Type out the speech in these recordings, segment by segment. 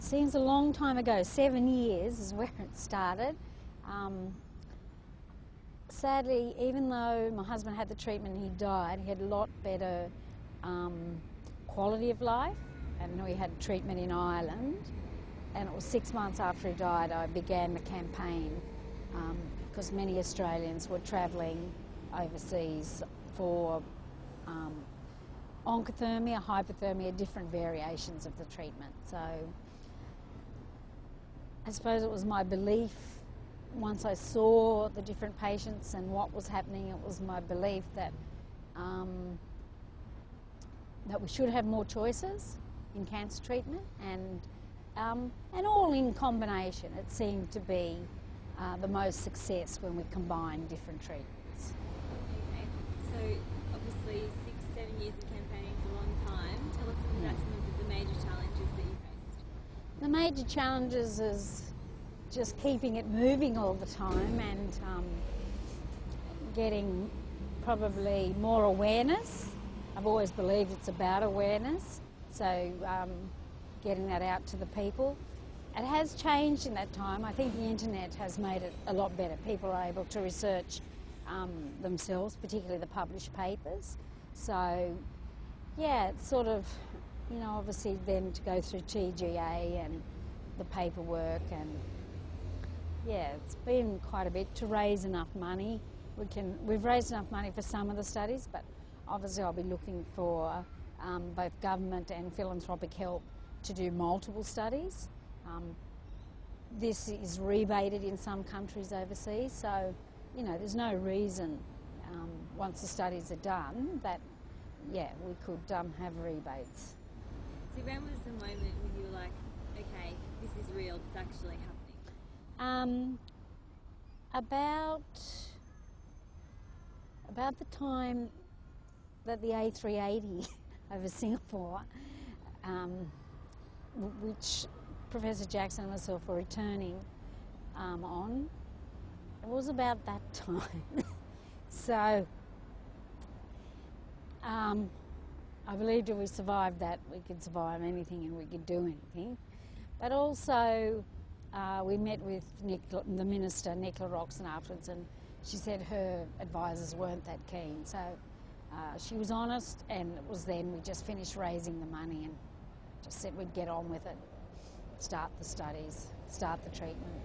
seems a long time ago. 7 years is where it started. Sadly, even though my husband had the treatment and he died, he had a lot better quality of life, and we had treatment in Ireland. And it was 6 months after he died I began the campaign, because many Australians were travelling overseas for oncothermia, hypothermia, different variations of the treatment. So I suppose it was my belief, once I saw the different patients and what was happening, it was my belief that that we should have more choices in cancer treatment, and all in combination. It seemed to be the most success when we combine different treatments. Okay, so obviously 6-7 years of campaigning is a long time. Tell us about some of the major challenges that you faced. The major challenges is just keeping it moving all the time, and getting probably more awareness. I've always believed it's about awareness, so getting that out to the people. It has changed in that time. I think the internet has made it a lot better. People are able to research themselves, particularly the published papers. So yeah, it's sort of, you know, obviously then to go through TGA and the paperwork, and yeah, it's been quite a bit to raise enough money. We've raised enough money for some of the studies, but obviously I'll be looking for both government and philanthropic help to do multiple studies. This is rebated in some countries overseas, so you know there's no reason once the studies are done that we could have rebates. So when was the moment when you were like, okay, this is real, it's actually happening? About the time that the A380 over Singapore, which Professor Jackson and myself were returning on, it was about that time. So I believed if we survived that, we could survive anything and we could do anything. But also we met with the Minister, Nicola Roxon, afterwards, and she said her advisors weren't that keen. So she was honest, and it was then we just finished raising the money and just said we'd get on with it, start the studies, start the treatment.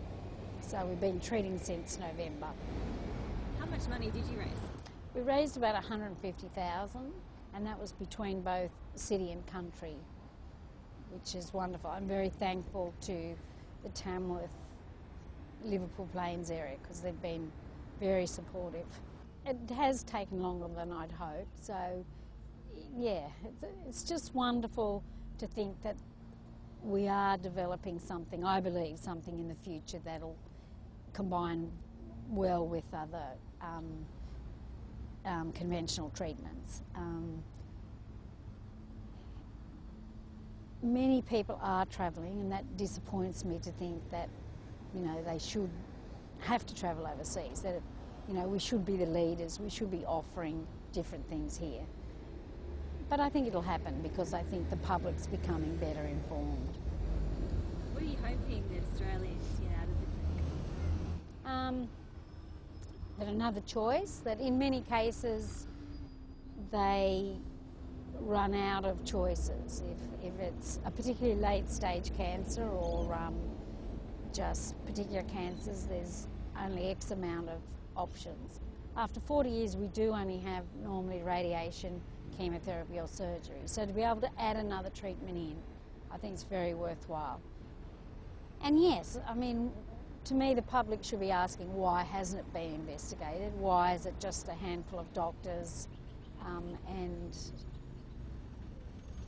So we've been treating since November. How much money did you raise? We raised about 150,000, and that was between both city and country, which is wonderful. I'm very thankful to the Tamworth, Liverpool Plains area, because they've been very supportive. It has taken longer than I'd hoped, so yeah, it's just wonderful to think that we are developing something, I believe, something in the future that'll combine well with other conventional treatments. Many people are travelling, and that disappoints me to think that, you know, they should have to travel overseas, that, you know, we should be the leaders, we should be offering different things here. But I think it'll happen because I think the public's becoming better informed. What are you hoping that Australians get out of it? That another choice, that in many cases they run out of choices. If it's a particularly late stage cancer or just particular cancers, there's only X amount of options. After 40 years we do only have normally radiation, chemotherapy or surgery. So to be able to add another treatment in, I think it's very worthwhile. And yes, I mean, to me the public should be asking, why hasn't it been investigated? Why is it just a handful of doctors and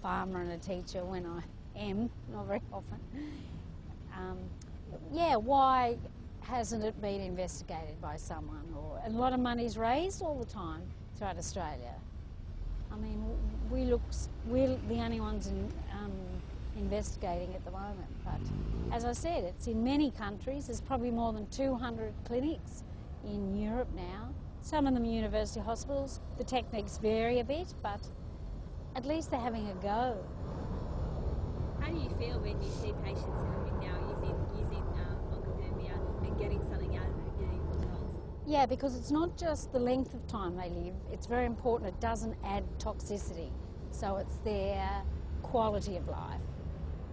farmer and a teacher when I am, not very often. Yeah, why hasn't it been investigated by someone? A lot of money's raised all the time throughout Australia. I mean, we're the only ones investigating at the moment. But as I said, it's in many countries. There's probably more than 200 clinics in Europe now. Some of them are university hospitals. The techniques vary a bit, but at least they're having a go. How do you feel when you see patients coming now using oncothermia and getting something out of it, getting results? Yeah, because it's not just the length of time they live, it's very important it doesn't add toxicity. So it's their quality of life.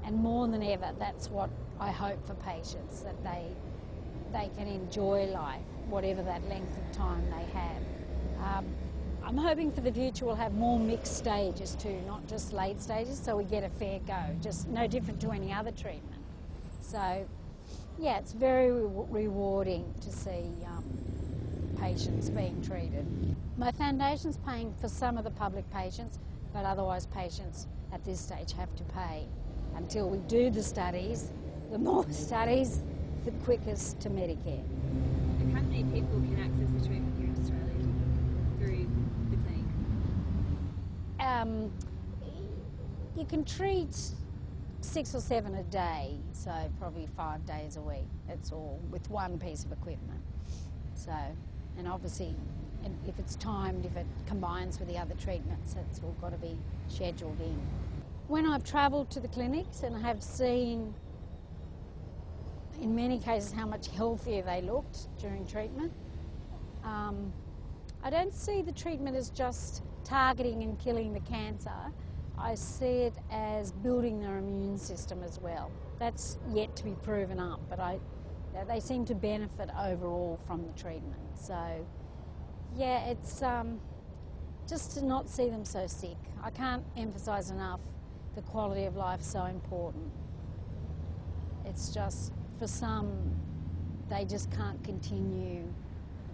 And more than ever, that's what I hope for patients, that they can enjoy life, whatever that length of time they have. I'm hoping for the future we'll have more mixed stages too, not just late stages, so we get a fair go, just no different to any other treatment. So, yeah, it's very rewarding to see patients being treated. My foundation's paying for some of the public patients, but otherwise patients at this stage have to pay. Until we do the studies, the more studies, the quickest to Medicare. And how many people can access the treatment here in Australia through the clinic? You can treat 6 or 7 a day, so probably 5 days a week. It's all with one piece of equipment. So, and obviously, if it's timed, if it combines with the other treatments, it's all got to be scheduled in. When I've travelled to the clinics and I have seen, in many cases, how much healthier they looked during treatment, I don't see the treatment as just targeting and killing the cancer. I see it as building their immune system as well. That's yet to be proven up, but they seem to benefit overall from the treatment. So, yeah, it's just to not see them so sick. I can't emphasise enough the quality of life so important. It's just, for some, they just can't continue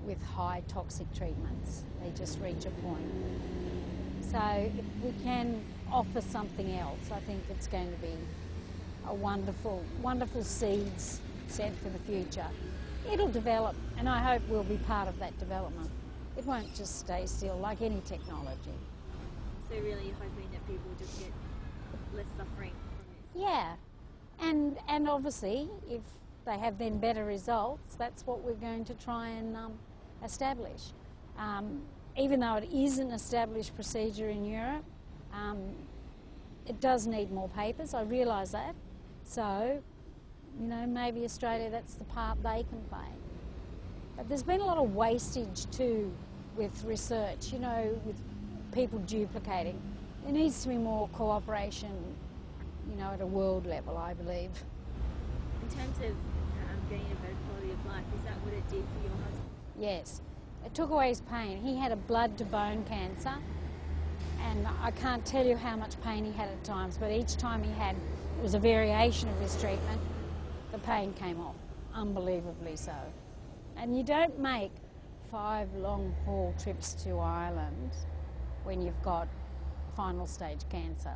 with high toxic treatments. They just reach a point. So if we can offer something else, I think it's going to be a wonderful, wonderful seeds set for the future. It'll develop, and I hope we'll be part of that development. It won't just stay still like any technology. So really you're hoping that people just get less suffering from this? Yeah, and obviously if they have then better results, that's what we're going to try and establish. Even though it is an established procedure in Europe, it does need more papers, I realise that. So, you know, maybe Australia, that's the part they can play. But there's been a lot of wastage too with research, you know, with people duplicating. There needs to be more cooperation, you know, at a world level, I believe. In terms of getting a better quality of life, is that what it did for your husband? Yes. It took away his pain. He had a blood-to-bone cancer, and I can't tell you how much pain he had at times, but each time he had, it was a variation of his treatment, the pain came off, unbelievably so. And you don't make 5 long-haul trips to Ireland when you've got final stage cancer.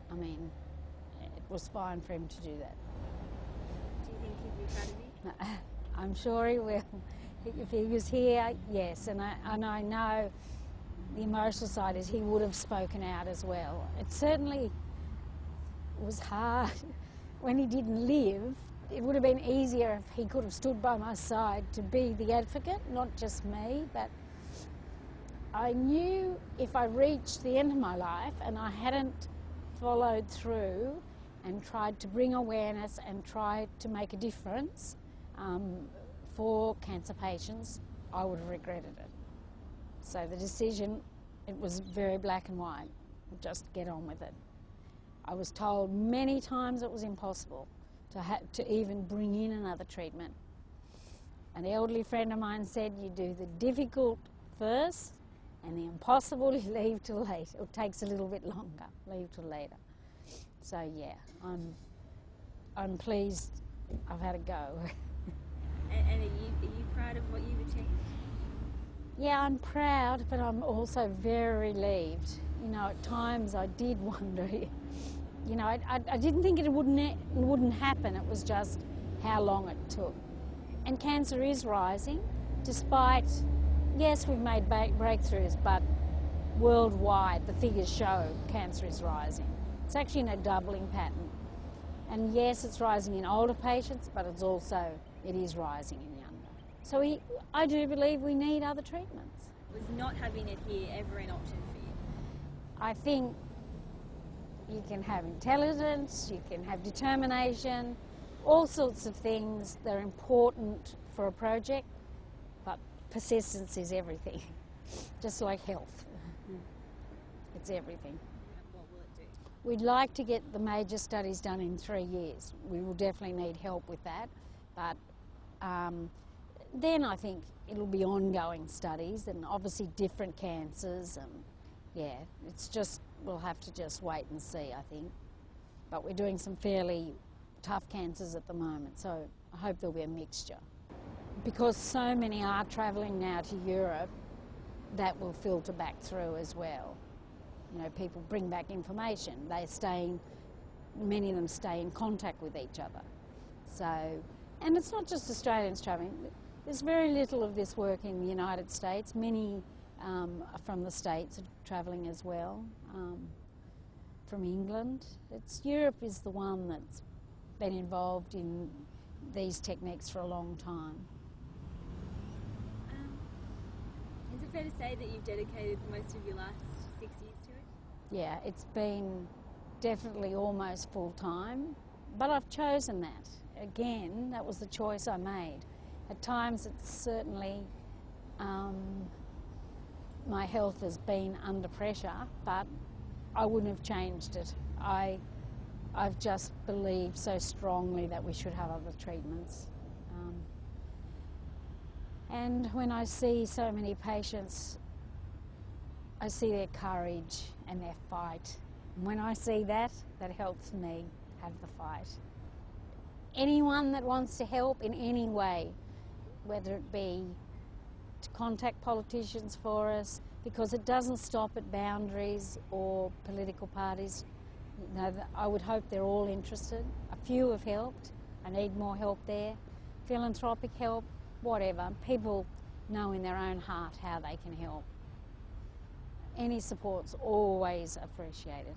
I mean, it was fine for him to do that. Do you think he'd be proud of you? I'm sure he will. If he was here, yes, and I know the emotional side is he would have spoken out as well. It certainly was hard when he didn't live. It would have been easier if he could have stood by my side to be the advocate, not just me, but I knew if I reached the end of my life and I hadn't followed through and tried to bring awareness and tried to make a difference for cancer patients, I would have regretted it. So the decision, it was very black and white, just get on with it. I was told many times it was impossible to even bring in another treatment. An elderly friend of mine said, you do the difficult first and the impossible you leave till later. It takes a little bit longer, leave till later. So yeah, I'm pleased I've had a go. And are you proud of what you've achieved? Yeah, I'm proud, but I'm also very relieved. You know, at times I did wonder, you know, I didn't think it wouldn't happen. It was just how long it took. And cancer is rising, despite, yes, we've made breakthroughs, but worldwide the figures show cancer is rising. It's actually in a doubling pattern. And yes, it's rising in older patients, but it is rising in younger. So I do believe we need other treatments. Was not having it here ever an option for you? I think You can have intelligence, you can have determination, all sorts of things that are important for a project, but persistence is everything, just like health. It's everything. And what will it do? We'd like to get the major studies done in 3 years. We will definitely need help with that, but then I think it'll be ongoing studies and obviously different cancers, and yeah, it's just, we'll have to just wait and see, I think. But we're doing some fairly tough cancers at the moment, so I hope there'll be a mixture. Because so many are travelling now to Europe, that will filter back through as well. You know, people bring back information. Many of them stay in contact with each other. So, and it's not just Australians travelling. There's very little of this work in the United States. Many from the States are travelling as well, from England. Europe is the one that's been involved in these techniques for a long time. Is it fair to say that you've dedicated most of your last 6 years to it? Yeah, it's been definitely almost full time, but I've chosen that. Again, that was the choice I made. At times it's certainly, my health has been under pressure, but I wouldn't have changed it. I've just believed so strongly that we should have other treatments. And when I see so many patients, I see their courage and their fight. And when I see that, that helps me have the fight. Anyone that wants to help in any way, whether it be to contact politicians for us, because it doesn't stop at boundaries or political parties. You know, I would hope they're all interested. A few have helped. I need more help there. Philanthropic help, whatever. People know in their own heart how they can help. Any support's always appreciated.